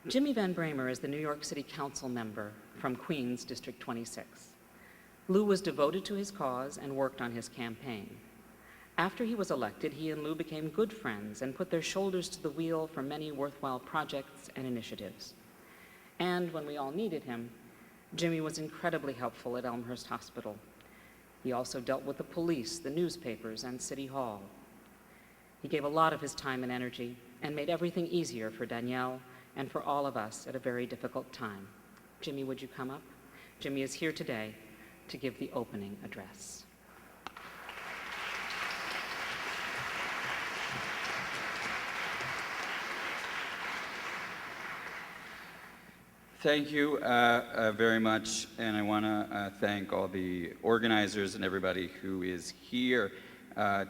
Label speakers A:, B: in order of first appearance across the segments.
A: Jimmy Van Bramer is the New York City Council member from Queens, District 26. Lou was devoted to his cause and worked on his campaign. After he was elected, he and Lou became good friends and put their shoulders to the wheel for many worthwhile projects and initiatives. And when we all needed him, Jimmy was incredibly helpful at Elmhurst Hospital. He also dealt with the police, the newspapers, and City Hall. He gave a lot of his time and energy and made everything easier for Danielle and for all of us at a very difficult time. Jimmy, would you come up? Jimmy is here today to give the opening address.
B: Thank you very much, and I want to thank all the organizers and everybody who is here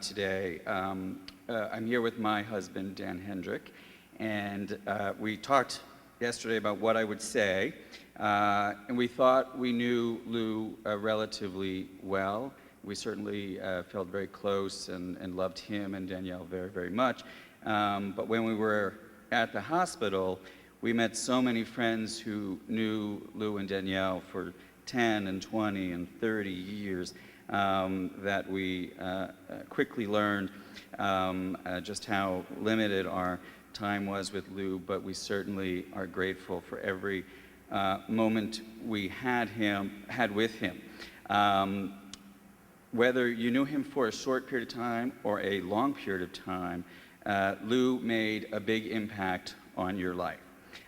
B: today. I'm here with my husband, Dan Hendrick, and we talked yesterday about what I would say, and we thought we knew Lou relatively well. We certainly felt very close and loved him and Danielle very, very much. But when we were at the hospital, we met so many friends who knew Lou and Danielle for 10 and 20 and 30 years that we quickly learned just how limited our time was with Lou, but we certainly are grateful for every moment we had with him. Whether you knew him for a short period of time or a long period of time, Lou made a big impact on your life.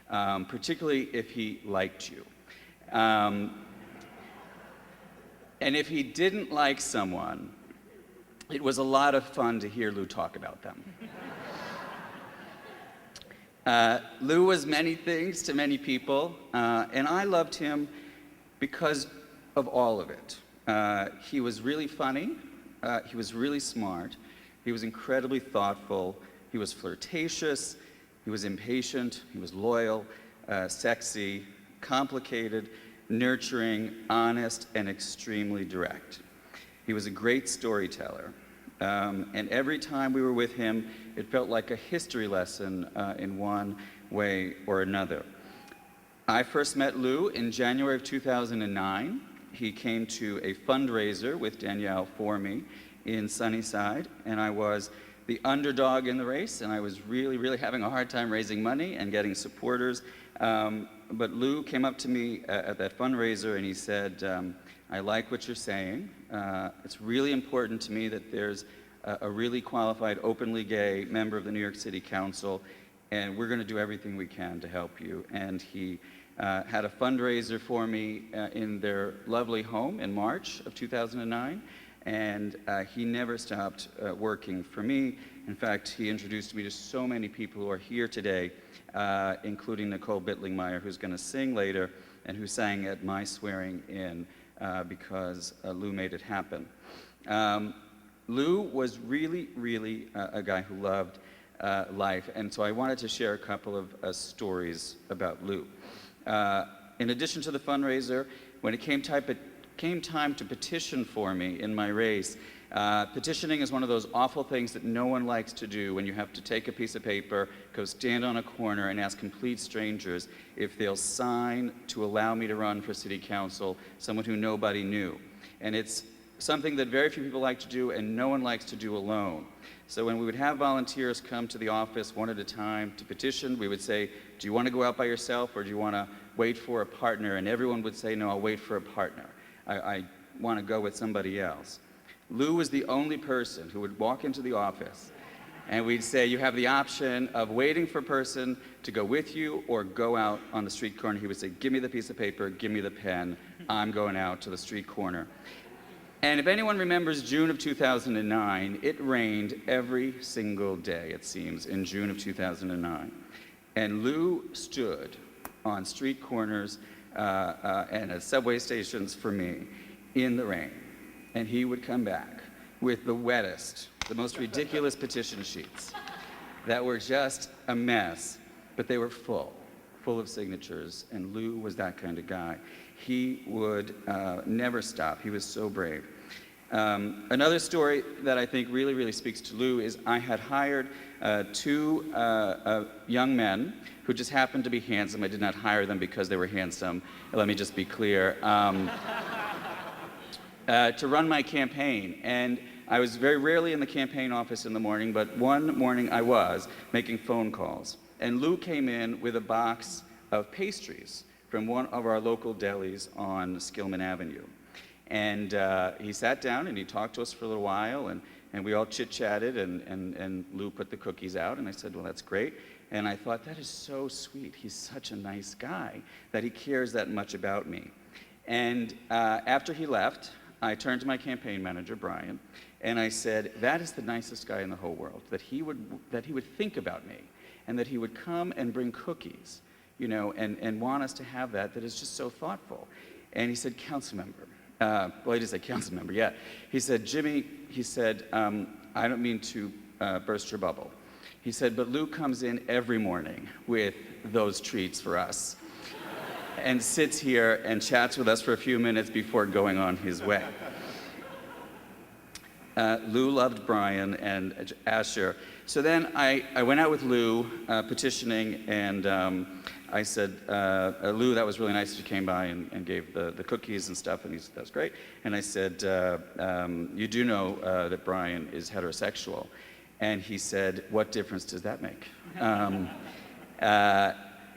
B: Particularly if he liked you. And if he didn't like someone, it was a lot of fun to hear Lou talk about them. Lou was many things to many people, and I loved him because of all of it. He was really funny, he was really smart, he was incredibly thoughtful, he was flirtatious, he was impatient, he was loyal, sexy, complicated, nurturing, honest, and extremely direct. He was a great storyteller, and every time we were with him, it felt like a history lesson in one way or another. I first met Lou in January of 2009. He came to a fundraiser with Danielle for me in Sunnyside, and I was the underdog in the race, and I was really, really having a hard time raising money and getting supporters. But Lou came up to me at that fundraiser and he said, I like what you're saying. It's really important to me that there's a really qualified, openly gay member of the New York City Council, and we're going to do everything we can to help you. And he had a fundraiser for me in their lovely home in March of 2009. And he never stopped working for me. In fact, he introduced me to so many people who are here today, including Nicole Bittlingmeyer, who's going to sing later, and who sang at my swearing in because Lou made it happen. Lou was really, really a guy who loved life, and so I wanted to share a couple of stories about Lou. In addition to the fundraiser, when it came time to petition for me in my race. Petitioning is one of those awful things that no one likes to do when you have to take a piece of paper, go stand on a corner and ask complete strangers if they'll sign to allow me to run for city council, someone who nobody knew. And it's something that very few people like to do and no one likes to do alone. So when we would have volunteers come to the office one at a time to petition, we would say, do you want to go out by yourself or do you want to wait for a partner? And everyone would say, no, I'll wait for a partner. I want to go with somebody else. Lou was the only person who would walk into the office and we'd say, you have the option of waiting for a person to go with you or go out on the street corner. He would say, give me the piece of paper, give me the pen, I'm going out to the street corner. And if anyone remembers June of 2009, it rained every single day, it seems, in June of 2009. And Lou stood on street corners and at subway stations for me in the rain. And he would come back with the wettest, the most ridiculous petition sheets that were just a mess, but they were full of signatures, and Lou was that kind of guy. He would never stop. He was so brave. Another story that I think really, really speaks to Lou is I had hired two young men who just happened to be handsome. I did not hire them because they were handsome. Let me just be clear. To run my campaign. And I was very rarely in the campaign office in the morning, but one morning I was making phone calls. And Lou came in with a box of pastries from one of our local delis on Skillman Avenue. And he sat down and he talked to us for a little while, and we all chit-chatted, and Lou put the cookies out, and I said, well, that's great. And I thought, that is so sweet. He's such a nice guy that he cares that much about me. And after he left, I turned to my campaign manager, Brian, and I said, that is the nicest guy in the whole world, that he would think about me, and that he would come and bring cookies, you know, and want us to have that is just so thoughtful. And he said, council member. Well, he didn't say council member yet. He said, Jimmy, he said, I don't mean to burst your bubble. He said, but Lou comes in every morning with those treats for us and sits here and chats with us for a few minutes before going on his way. Lou loved Brian and Asher. So then I went out with Lou petitioning, and I said, Lou, that was really nice that you came by and gave the cookies and stuff, and he said, that's great. And I said, you do know that Brian is heterosexual. And he said, what difference does that make?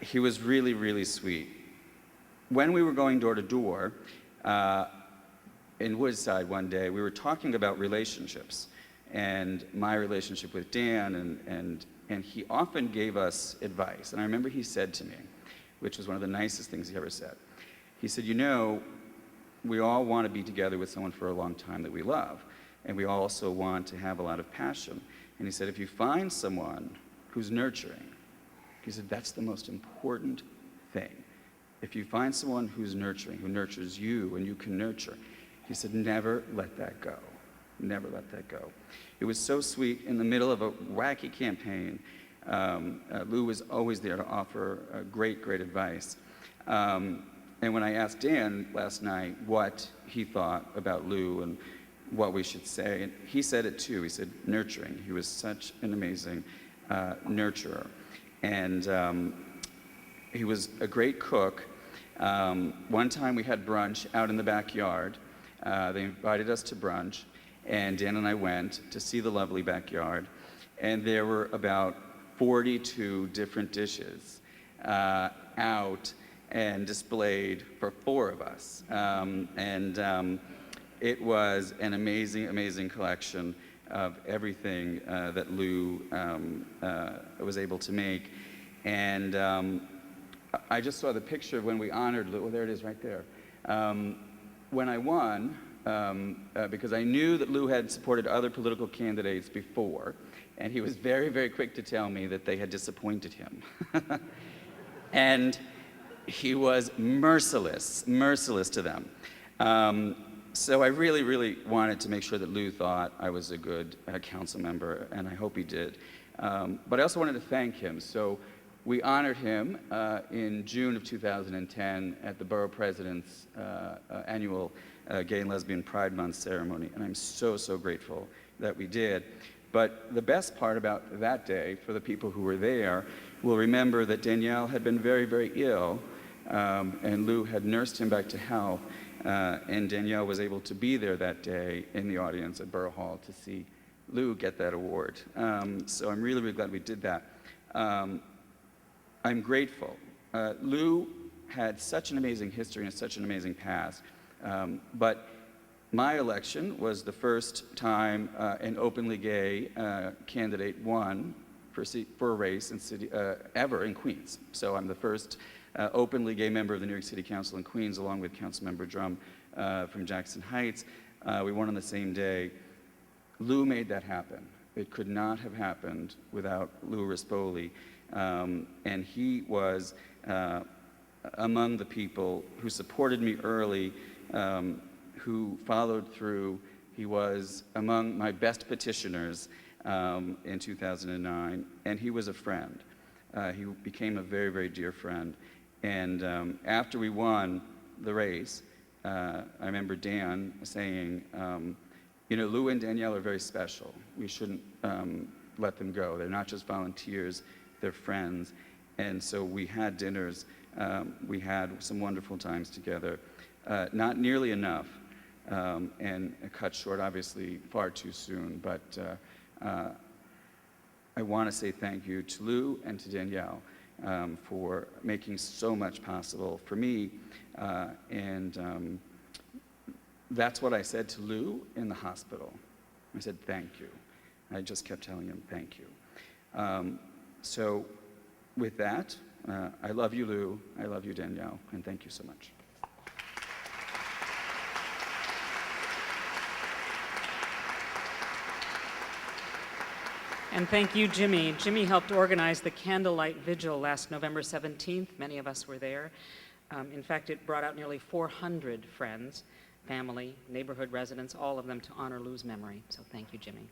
B: He was really, really sweet. When we were going door to door in Woodside one day, we were talking about relationships and my relationship with Dan, and he often gave us advice. And I remember he said to me, which was one of the nicest things he ever said, he said, you know, we all want to be together with someone for a long time that we love, and we also want to have a lot of passion. And he said, if you find someone who's nurturing, he said, that's the most important thing. If you find someone who's nurturing, who nurtures you and you can nurture, he said, never let that go. Never let that go. It was so sweet. In the middle of a wacky campaign, Lou was always there to offer great, great advice. And when I asked Dan last night what he thought about Lou and what we should say, and he said it too. He said nurturing. He was such an amazing nurturer. And he was a great cook. One time we had brunch out in the backyard. They invited us to brunch, and Dan and I went to see the lovely backyard, and there were about 42 different dishes out and displayed for 4 of us. It was an amazing, amazing collection of everything that Lou was able to make. And I just saw the picture of when we honored Lou. Oh, there it is right there. When I won, because I knew that Lou had supported other political candidates before, and he was very, very quick to tell me that they had disappointed him. And he was merciless to them. So I really, really wanted to make sure that Lou thought I was a good council member, and I hope he did. But I also wanted to thank him. So we honored him in June of 2010 at the Borough President's annual Gay and Lesbian Pride Month ceremony, and I'm so, so grateful that we did. But the best part about that day, for the people who were there, will remember that Danielle had been very, very ill, and Lou had nursed him back to health, and Danielle was able to be there that day in the audience at Borough Hall to see Lou get that award. So I'm really, really glad we did that. I'm grateful. Lou had such an amazing history and such an amazing past, but my election was the first time an openly gay candidate won for a race in city, ever in Queens. So I'm the first openly gay member of the New York City Council in Queens, along with Councilmember Drum from Jackson Heights. We won on the same day. Lou made that happen. It could not have happened without Lou Rispoli. And he was among the people who supported me early, who followed through. He was among my best petitioners in 2009, and he was a friend. He became a very, very dear friend. And after we won the race, I remember Dan saying, You know, Lou and Danielle are very special. We shouldn't let them go. They're not just volunteers, they're friends. And so we had dinners, we had some wonderful times together. Not nearly enough, and cut short, obviously, far too soon. But I want to say thank you to Lou and to Danielle for making so much possible for me. That's what I said to Lou in the hospital. I said, thank you. I just kept telling him, thank you. So with that, I love you, Lou. I love you, Danielle. And thank you so much.
A: And thank you, Jimmy. Jimmy helped organize the candlelight vigil last November 17th. Many of us were there. In fact, it brought out nearly 400 friends, family, neighborhood residents, all of them to honor Lou's memory. So thank you, Jimmy.